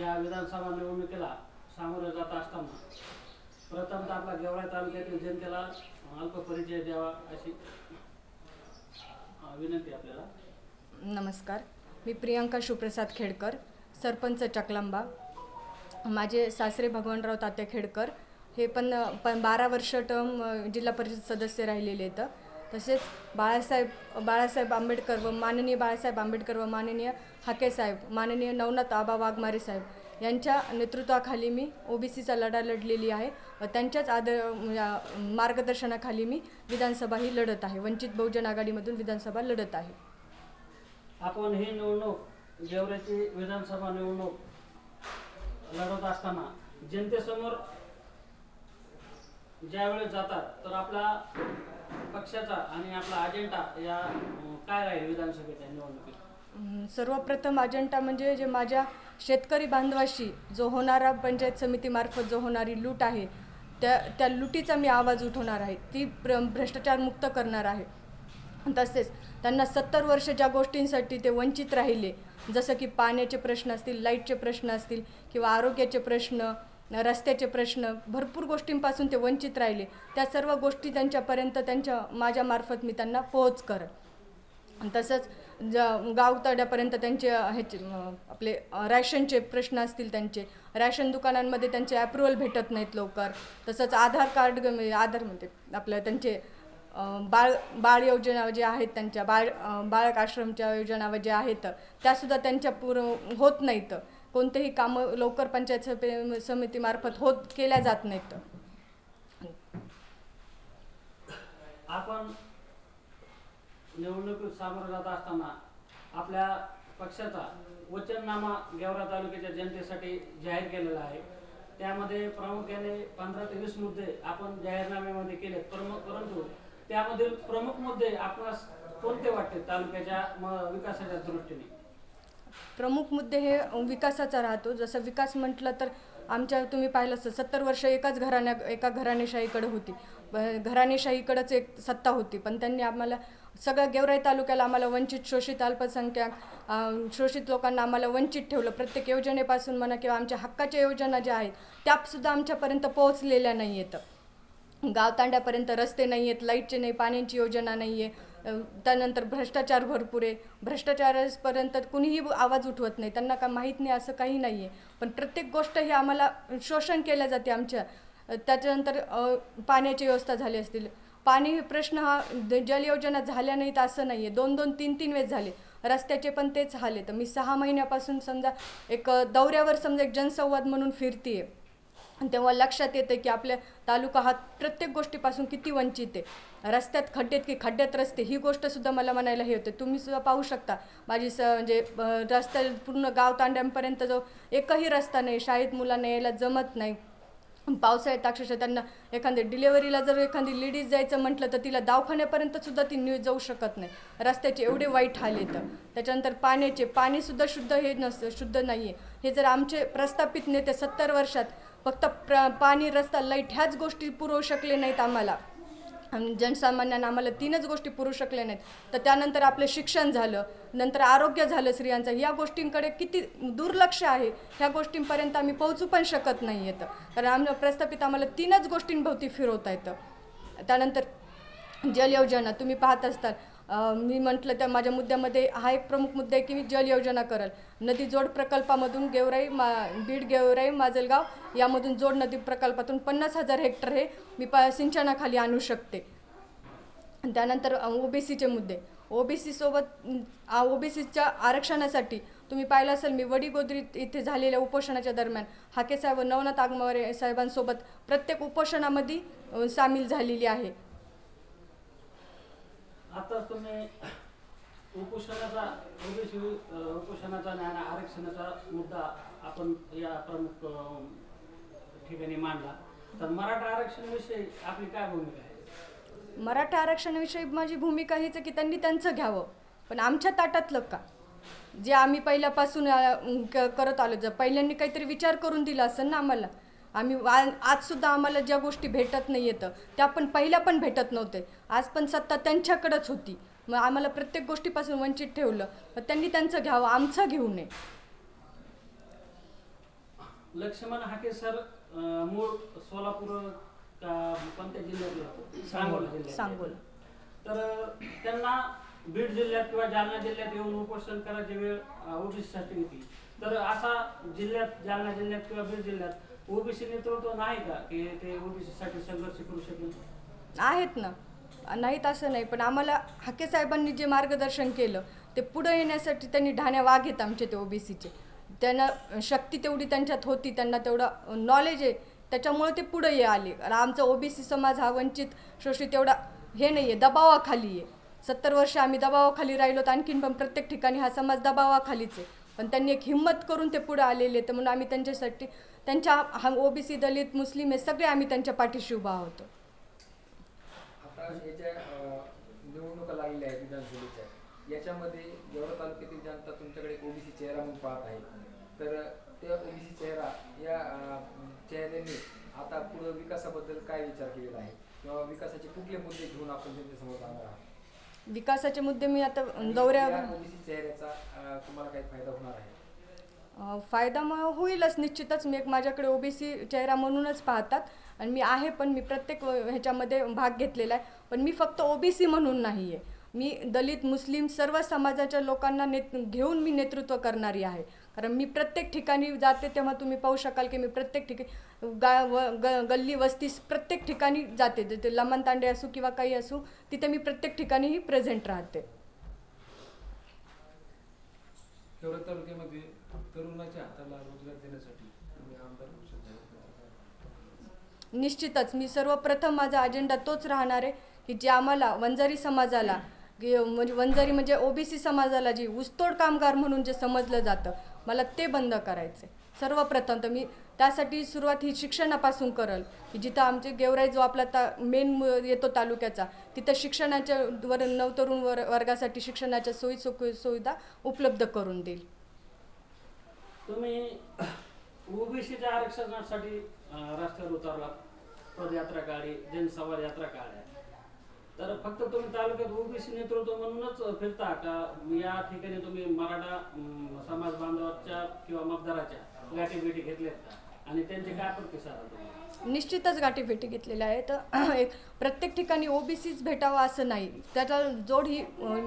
या विधानसभा निवडणुकीला सामोरे जात असताना प्रथमतः आपला गेवराई तालुक्यातील जनतेला अल्प परिचय द्यावा अशी विनंती आपल्याला। नमस्कार, मी प्रियंका सुप्रसाद खेडकर, सरपंच चकलांबा। माझे सासरे भगवानराव तात्या खेडकर हे पण 12 वर्ष टर्म जिल्हा परिषद सदस्य राहिलेले आहेत। तसेच बाळासाहेब आंबेडकर व माननीय बाळासाहेब आंबेडकर व माननीय हाके साहेब, माननीय नवनाथ आबा वाघमारे साहेब यांच्या नेतृत्वाखाली मी ओबीसीचा लढा लढलेली आहे व त्यांच्याच मार्गदर्शनाखाली मी विधानसभा ही लढत आहे। वंचित बहुजन आघाडीमधून विधानसभा लढत आहे। आपण ही निवडणूक गेवराईची विधानसभा निवडणूक लढत असताना जनतेसमोर ज्यावेळेस जातात तर आपला पक्षाचा आणि आपला अजेंडा या काय राहील विधानसभेच्या निवडणुकीत? सर्वप्रथम अजेंडा म्हणजे जे माझ्या शेतकरी बांधवाशी जो होणारा पंचायत समितीमार्फत जो होणारी लूट आहे त्या लुटीचा मी आवाज उठवणार आहे, ती भ्रष्टाचार मुक्त करणार आहे। तसेच त्यांना 70 वर्ष ज्या गोष्टींसाठी ते वंचित राहिले, जसं की पाण्याचे प्रश्न असतील, लाईटचे प्रश्न असतील किंवा आरोग्याचे प्रश्न, रस्त्याचे प्रश्न, भरपूर गोष्टींपासून ते वंचित राहिले, त्या सर्व गोष्टी त्यांच्यापर्यंत माझ्यामार्फत मी त्यांना पोहोच करेन। तसंच गावतळ्यापर्यंत त्यांचे आपले रॅशनचे प्रश्न असतील, त्यांचे रॅशन दुकानांमध्ये त्यांचे अप्रूव्हल भेटत नाहीत लवकर। तसंच आधार म्हणजे आपलं त्यांचे बाळ योजना जे आहेत, त्यांच्या बाळक आश्रमच्या योजना ज्या आहेत त्यासुद्धा त्यांच्या होत नाहीत। कोणतेही कामं लवकर पंचायत समितीमार्फत केल्या जात नाहीत। आपण निवडणुकीत सामोरे जात असताना आपल्या पक्षाचा वचननामा गेवराई तालुक्याच्या जनतेसाठी जाहीर केलेला आहे। त्यामध्ये प्रामुख्याने 15 ते 20 मुद्दे आपण जाहीरनाम्यामध्ये केलेत, परंतु त्यामधील प्रमुख मुद्दे आपणास कोणते वाटते तालुक्याच्या विकासाच्या दृष्टीने? प्रमुख मुद्दे हे विकासाचा राहतो। जसं विकास म्हटलं तर आमच्या तुम्ही पाहिलं 70 वर्ष एका घराणेशाहीकडे होती, घराणेशाहीकडेच एक सत्ता होती, पण त्यांनी आम्हाला सगळ्या गेवराई तालुक्याला आम्हाला वंचित, शोषित, अल्पसंख्याक, शोषित लोकांना आम्हाला वंचित ठेवलं। प्रत्येक योजनेपासून म्हणा किंवा आमच्या हक्काच्या योजना ज्या आहेत त्यासुद्धा आमच्यापर्यंत पोहोचलेल्या नाही आहेत। गावतांड्यापर्यंत रस्ते नाही आहेत, लाईटचे नाही, पाण्याची योजना नाही आहे। त्यानंतर भ्रष्टाचार भरपूर आहे, भ्रष्टाचारापर्यंत कुणीही आवाज उठवत नाही, त्यांना का माहीत नाही असं काही नाही आहे। पण प्रत्येक गोष्ट ही आम्हाला शोषण केल्या जाते आमच्या। त्याच्यानंतर पाण्याची व्यवस्था झाली असतील, पाणी प्रश्न हा जल योजना झाल्या नाहीत असं नाही आहे, 2-2, 3-3 वेळेस झाले। रस्त्याचे पण तेच हाल आहे। तर मी 6 महिन्यापासून समजा एक दौऱ्यावर समजा एक जनसंवाद म्हणून फिरते, तेव्हा लक्षात येते की आपल्या तालुका हा प्रत्येक गोष्टीपासून किती वंचित आहे। रस्त्यात खड्ड्यात की खड्ड्यात रस्ते ही गोष्टसुद्धा मला म्हणायला हे होते। तुम्ही सुद्धा पाहू शकता माझी म्हणजे रस्ता पूर्ण गावतांड्यांपर्यंत जो एकही रस्ता नाही, शाळेत मुलांना यायला जमत नाही। पावसाळ्यात अक्षरशः त्यांना एखादी डिलेवरीला जर एखादी लेडीज जायचं म्हटलं तर तिला दवाखान्यापर्यंत सुद्धा ती जाऊ शकत नाही, रस्त्याचे एवढे वाईट हाल येतं। त्याच्यानंतर पाणीसुद्धा शुद्ध नाही आहे। हे जर आमचे प्रस्थापित नेते 70 वर्षात फक्त पाणी, रस्ता, लाईट ह्याच गोष्टी पुरवू शकले नाहीत आम्हाला, जनसामान्यांना आम्हाला 3च गोष्टी पुरवू शकल्या नाहीत, तर त्यानंतर आपलं शिक्षण झालं, नंतर आरोग्य झालं स्त्रियांचं, या गोष्टींकडे किती दुर्लक्ष आहे, ह्या गोष्टींपर्यंत आम्ही पोहोचू पण शकत नाही आहेत। कारण प्रस्थापित आम्हाला 3च गोष्टींभोवती फिरवता येतं। त्यानंतर जल योजना तुम्ही पाहत असताल, मी म्हटलं त्या माझ्या मुद्द्यामध्ये हा एक प्रमुख मुद्दा आहे की मी जल योजना करेल। नदी जोड प्रकल्पामधून बीड, गेवराई, माजलगाव यामधून जोड नदी प्रकल्पातून 50,000 हेक्टर हे मी सिंचनाखाली आणू शकते। त्यानंतर ओबीसीचे मुद्दे, ओबीसीच्या आरक्षणासाठी तुम्ही पाहिलं असेल, मी वडीगोद्री इथे झालेल्या उपोषणाच्या दरम्यान हाके साहेब, नवनाथ आगमारे साहेबांसोबत प्रत्येक उपोषणामध्ये सामील झालेली आहे। आता तुम्ही उपोषणाचा आणि आरक्षणाचा मुद्दा आपण या प्रमुख ठिकाणी मांडला, तर मराठा आरक्षणाविषयी आपली काय भूमिका आहे? मराठा आरक्षणाविषयी माझी भूमिका हीच आहे की त्यांनी त्यांचं घ्यावं, पण आमच्या ताटातलं का, जे आम्ही पहिल्यापासून करत आलो, जर पहिल्यांनी काहीतरी विचार करून दिला असेल ना आम्हाला, आम्ही आजसुद्धा आम्हाला ज्या गोष्टी भेटत नाही येतं त्या पण पहिल्या पण भेटत नव्हते, आज पण सत्ता त्यांच्याकडेच होती, मग आम्हाला प्रत्येक गोष्टीपासून वंचित ठेवलं, तर त्यांनी त्यांचं घ्यावं, आमचं घेऊ नये। लक्ष्मण हाके सर मूळ सोलापूर का कोणत्या जिल्ह्यातले होते? सांगोला जिल्ह्यात. सांगोला. तर त्यांना बीड जिल्ह्यात किंवा जालना जिल्ह्यात येऊन उपोषण करायची वेळ ओबीसीसाठी येते. तर असा जिल्ह्यात, जालना जिल्ह्यात किंवा बीड जिल्ह्यात ओबीसी नेतृत्व नाही का की ते ओबीसीसाठी संघर्ष करू शकेल? आहेत ना, नाहीत असं नाही, पण आम्हाला हाके साहेबांनी जे मार्गदर्शन केलं ते पुढे येण्यासाठी त्यांनी ढाण्या वाघ आहेत आमचे ते ओबीसीचे. त्यांना शक्ती तेवढी त्यांच्यात होती, त्यांना तेवढं नॉलेज आहे, त्याच्यामुळे ते पुढे आले. आणि आमचा ओबीसी समाज हा वंचित शोषित एवढा हे नाही आहे, दबावाखाली आहे. 70 वर्ष आम्ही दबावाखाली राहिलो, तर आणखीन पण प्रत्येक ठिकाणी हा समाज दबावाखालीच आहे. पण त्यांनी एक हिंमत करून ते पुढे आलेले, तर म्हणून आम्ही त्यांच्यासाठी त्यांच्या हा ओबीसी, दलित, मुस्लिम हे सगळे आम्ही त्यांच्या पाठीशी उभा आहोत. आता याच्या निवडणुका लागलेल्या आहेत विधानसभेच्या, याच्यामध्ये गेवरा तालुक्यातील जनता तुमच्याकडे ओबीसी चेहरा म्हणून पाहत आहे. तर त्या ओबीसी चेहरा या चेहऱ्याने आता पुढे विकासाबद्दल काय विचार केलेला आहे किंवा विकासाचे कुठले मुद्दे घेऊन आपण त्यांच्यासमोर जाणार आहात? विकासाचे मुद्दे मी आता दौऱ्यावर ओबीसी चेहऱ्याचा तुम्हाला काही फायदा होणार आहे? फायदा मग होईलच निश्चितच. मी एक माझ्याकडे ओबीसी चेहरा म्हणूनच पाहतात आणि मी आहे, पण मी प्रत्येक ह्याच्यामध्ये भाग घेतलेला आहे. पण मी फक्त ओबीसी म्हणून नाही आहे, मी दलित, मुस्लिम सर्व समाजाच्या लोकांना घेऊन मी नेतृत्व करणारी आहे. कारण मी प्रत्येक ठिकाणी जाते तेव्हा तुम्ही पाहू शकाल की मी प्रत्येक ठिकाणी गल्ली वस्ती प्रत्येक ठिकाणी जाते. ते लमन तांडे असू किंवा काही असू, तिथे मी प्रत्येक ठिकाणीही प्रेझेंट राहते. गेवरा तालुक्यामध्ये तरुणाच्या हाताला रोजगार देण्यासाठी तुम्ही आमदार होऊ शकता? निश्चितच मी सर्वप्रथम माझा अजेंडा तोच राहणार आहे की जे आम्हाला वंजारी समाजाला म्हणजे वंजारी म्हणजे ओबीसी समाजाला जी ऊसतोड कामगार म्हणून जे समजलं जातं, मला ते बंद करायचं आहे सर्वप्रथम. तर मी त्यासाठी सुरुवात ही शिक्षणापासून करल की जिथं आमचे गेवराई जो आपला मेन येतो तालुक्याचा, तिथं शिक्षणाच्या नवतरुण वर्गासाठी शिक्षणाच्या सुविधा उपलब्ध करून देईल. तुम्ही ओबीसीच्या आरक्षणासाठी रस्त्यावर उतरलात, पदयात्रा काढली, जनसंवाद यात्रा काढल्या. तर फक्त तुम्ही तालुक्यात ओबीसी नेतृत्व म्हणूनच फिरता का या ठिकाणी तुम्ही मराठा समाज बांधवाच्या किंवा मतदाराच्या गाठीभेटी घेतल्यात का आणि त्यांचे काय प्रतिसाद? निश्चितच गाठीभेटी घेतलेल्या आहेत. एक प्रत्येक ठिकाणी ओबीसीच भेटावा असं नाही, त्याचा जोड ही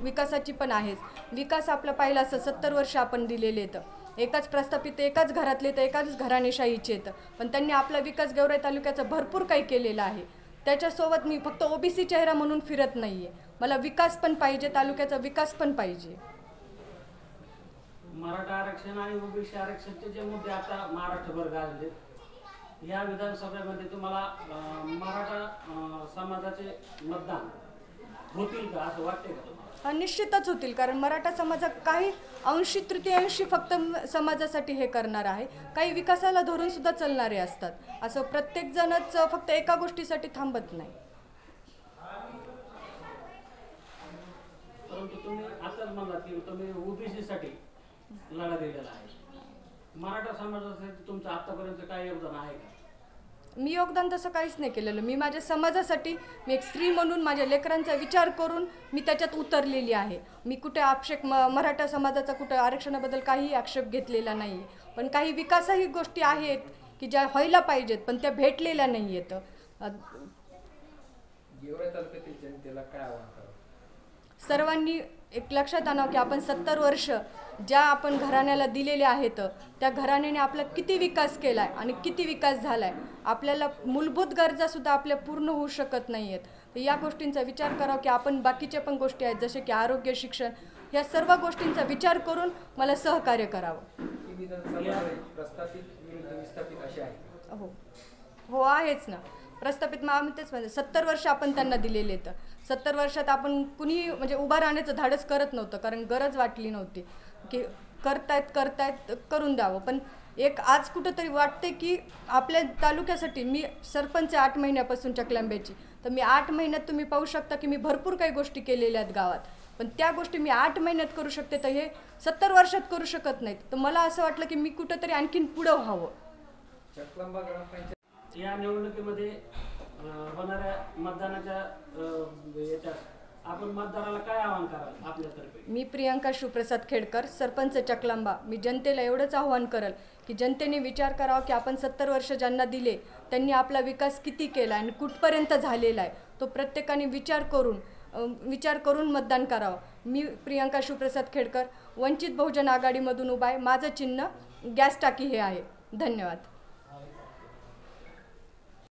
विकासाची पण आहेच. विकास आपला पाहिला असं 70 वर्ष आपण दिलेले आहेत, एकाच प्रस्थापित एकाच घरातले तर एकाच घराणेशाहीचे आहेत, पण त्यांनी आपला विकास गेवराई तालुक्याचा भरपूर काही केलेला आहे. त्याच्यासोबत मी फक्त ओबीसी चेहरा म्हणून फिरत नाही आहे, मला विकास पण पाहिजे, तालुक्याचा विकास पण पाहिजे. मराठा आरक्षण आणि ओबीसी आरक्षणचे जे मुद्दे आता महाराष्ट्रभर गाजले, या विधानसभेमध्ये तुम्हाला मराठा समाजाचे मतदान होतील का असं वाटते का तुम्हाला? निश्चितच होतील, कारण मराठा समाजात काही अंशी तृतीयांशी फक्त समाजासाठी हे करणार आहे, काही विकासाला धरून सुद्धा चालणारे असतात. असं प्रत्येक जणच फक्त एका गोष्टीसाठी थांबत नाही. परंतु तुम्ही आताच म्हणलात की तुम्ही ओबीसीसाठी लढा दिलेला आहे, मराठा समाजासाठी तुमचं आतापर्यंत काय योगदान आहे का? मी योगदान तसं काहीच नाही केलेलं. मी माझ्या समाजासाठी, मी एक स्त्री म्हणून माझ्या लेकरांचा विचार करून मी त्याच्यात उतरलेली आहे. मी कुठे आक्षेप मराठा समाजाचा कुठे आरक्षणाबद्दल काहीही आक्षेप घेतलेला नाही, पण काही विकासही गोष्टी आहेत की ज्या व्हायला पाहिजेत पण त्या भेटलेल्या नाही आहेत. गेवरा तालुक्यातील जनतेला काय आव्हान करावं? सर्वांनी एक लक्षात आणावं की आपण 70 वर्ष ज्या आपण घराण्याला दिलेले आहेत, त्या घराण्याने आपला किती विकास केला आहे आणि किती विकास झाला आहे. आपल्याला मूलभूत गरजासुद्धा आपल्या पूर्ण होऊ शकत नाही आहेत. तर या गोष्टींचा विचार करावा की आपण बाकीच्या पण गोष्टी आहेत जसे की आरोग्य, शिक्षण, या सर्व गोष्टींचा विचार करून मला सहकार्य करावं. प्रस्थापित विरुद्ध विस्थापित असे आहे? हो आहेच ना. प्रस्थापित मग आम्ही तेच म्हणजे 70 वर्ष आपण त्यांना दिलेले आहेत. 70 वर्षात आपण कुणी म्हणजे उभा राहण्याचं धाडस करत नव्हतं, कारण गरज वाटली नव्हती की करतायत करून द्यावं. पण एक आज कुठंतरी वाटते की आपल्या तालुक्यासाठी मी सरपंच 8 महिन्यापासून चकलांब्याची, तर मी 8 महिन्यात तुम्ही पाहू शकता की मी भरपूर काही गोष्टी केलेल्या आहेत गावात, पण त्या गोष्टी मी 8 महिन्यात करू शकते, तर हे 70 वर्षात करू शकत नाहीत. तर मला असं वाटलं की मी कुठंतरी आणखीन पुढं व्हावं. चकलांबा ग्रामपंचायत या निवडणुकीमध्ये होणाऱ्या मतदानाच्या याच्यात आपण मतदाराला काय आवाहन कराल आपल्यातर्फे? मी प्रियंका शिवप्रसाद खेडकर, सरपंच चकलांबा. मी जनतेला एवढंच आव्हान करेल की जनतेने विचार करावा की आपण 70 वर्ष ज्यांना दिले त्यांनी आपला विकास किती केला आणि कुठपर्यंत झालेला आहे, तो प्रत्येकाने विचार करून मतदान करावं. मी प्रियंका शिवप्रसाद खेडकर, वंचित बहुजन आघाडीमधून उभा आहे. माझं चिन्ह गॅस टाकी हे आहे. धन्यवाद.